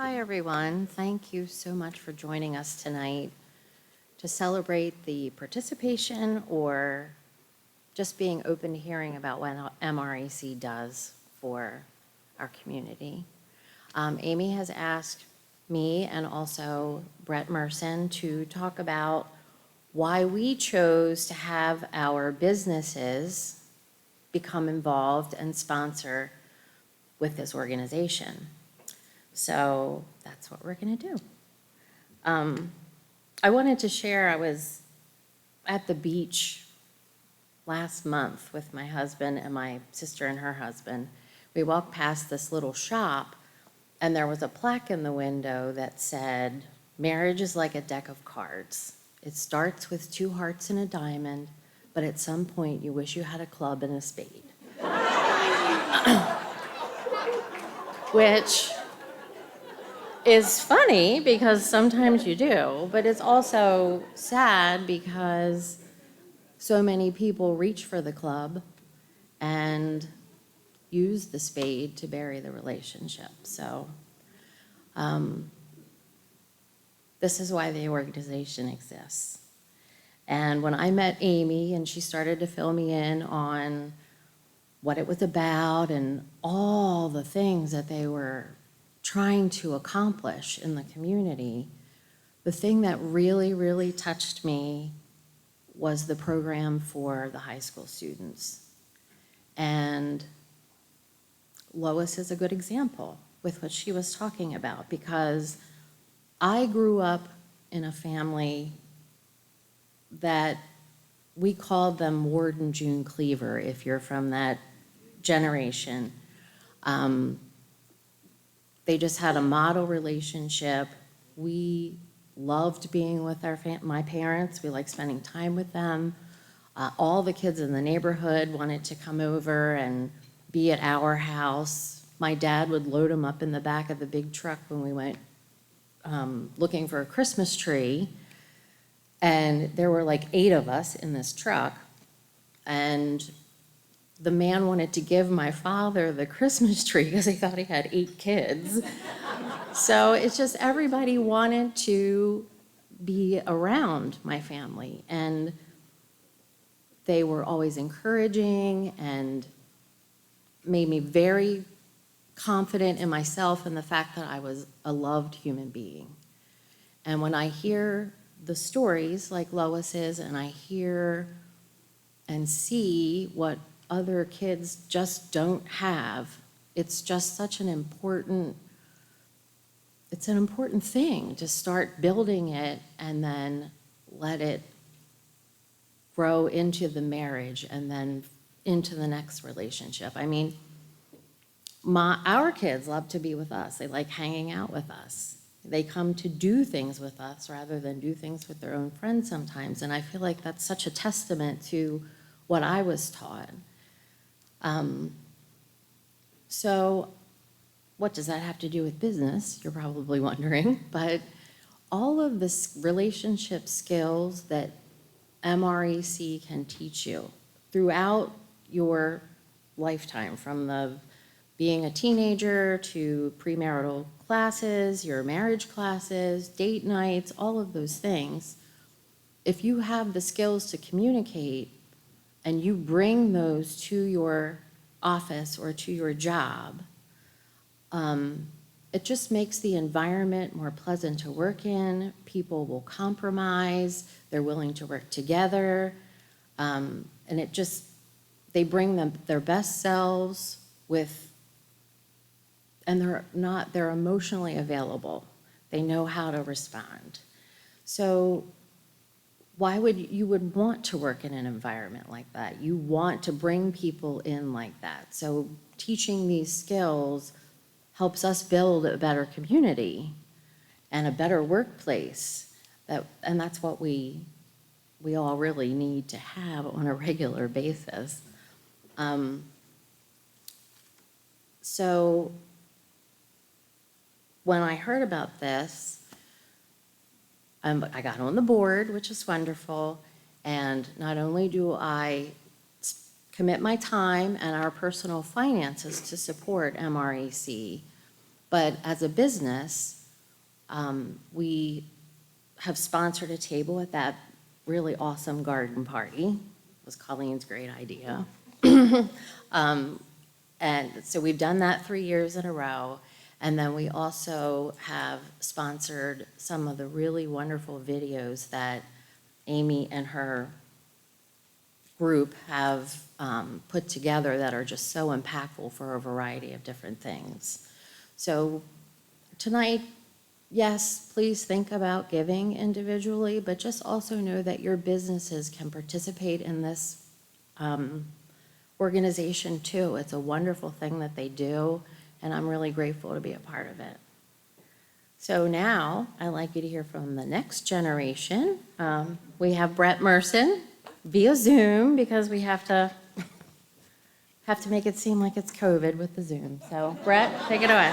Hi, everyone. Thank you so much for joining us tonight to celebrate the participation or just being open to hearing about what MREC does for our community. Amy has asked me and also Brett Merson to talk about why we chose to have our businesses become involved and sponsor with this organization. So that's what we're going to do. I wanted to share, I was at the beach last month with my husband and my sister and her husband. We walked past this little shop, and there was a plaque in the window that said, "Marriage is like a deck of cards. It starts with 2 hearts and a diamond, but at some point you wish you had a club and a spade." Which is funny because sometimes you do, but it's also sad because so many people reach for the club and use the spade to bury the relationship. So this is why the organization exists. And when I met Amy and she started to fill me in on what it was about and all the things that they were trying to accomplish in the community, the thing that really, really touched me was the program for the high school students. And Lois is a good example with what she was talking about, because I grew up in a family that we called them Ward and June Cleaver, if you're from that generation. They just had a model relationship. We loved being with my parents. We liked spending time with them. All the kids in the neighborhood wanted to come over and be at our house. My dad would load them up in the back of the big truck when we went looking for a Christmas tree. And there were like 8 of us in this truck. And the man wanted to give my father the Christmas tree because he thought he had 8 kids. So it's just everybody wanted to be around my family. And they were always encouraging and made me very confident in myself and the fact that I was a loved human being. And when I hear the stories like Lois's, and I hear and see what other kids just don't have, it's just such an important thing to start building it and then let it grow into the marriage and then into the next relationship. I mean, our kids love to be with us. They like hanging out with us. They come to do things with us rather than do things with their own friends sometimes. And I feel like that's such a testament to what I was taught. So what does that have to do with business? You're probably wondering. But all of the relationship skills that MREC can teach you throughout your lifetime, from being a teenager to premarital classes, your marriage classes, date nights, all of those things. If you have the skills to communicate and you bring those to your office or to your job, it just makes the environment more pleasant to work in. People will compromise, they're willing to work together, and they bring their best selves and they're emotionally available. They know how to respond. So why would you want to work in an environment like that? You want to bring people in like that. So teaching these skills helps us build a better community and a better workplace. And that's what we all really need to have on a regular basis. So when I heard about this, I got on the board, which is wonderful, and not only do I commit my time and our personal finances to support MREC, But as a business, we have sponsored a table at that really awesome garden party. It was Colleen's great idea. And so we've done that 3 years in a row. And then we also have sponsored some of the really wonderful videos that Amy and her group have put together that are just so impactful for a variety of different things. So tonight, yes, please think about giving individually, but just also know that your businesses can participate in this organization too. It's a wonderful thing that they do, and I'm really grateful to be a part of it. So now, I'd like you to hear from the next generation. We have Brett Merson via Zoom, because we have to make it seem like it's COVID with the Zoom. So Brett, take it away.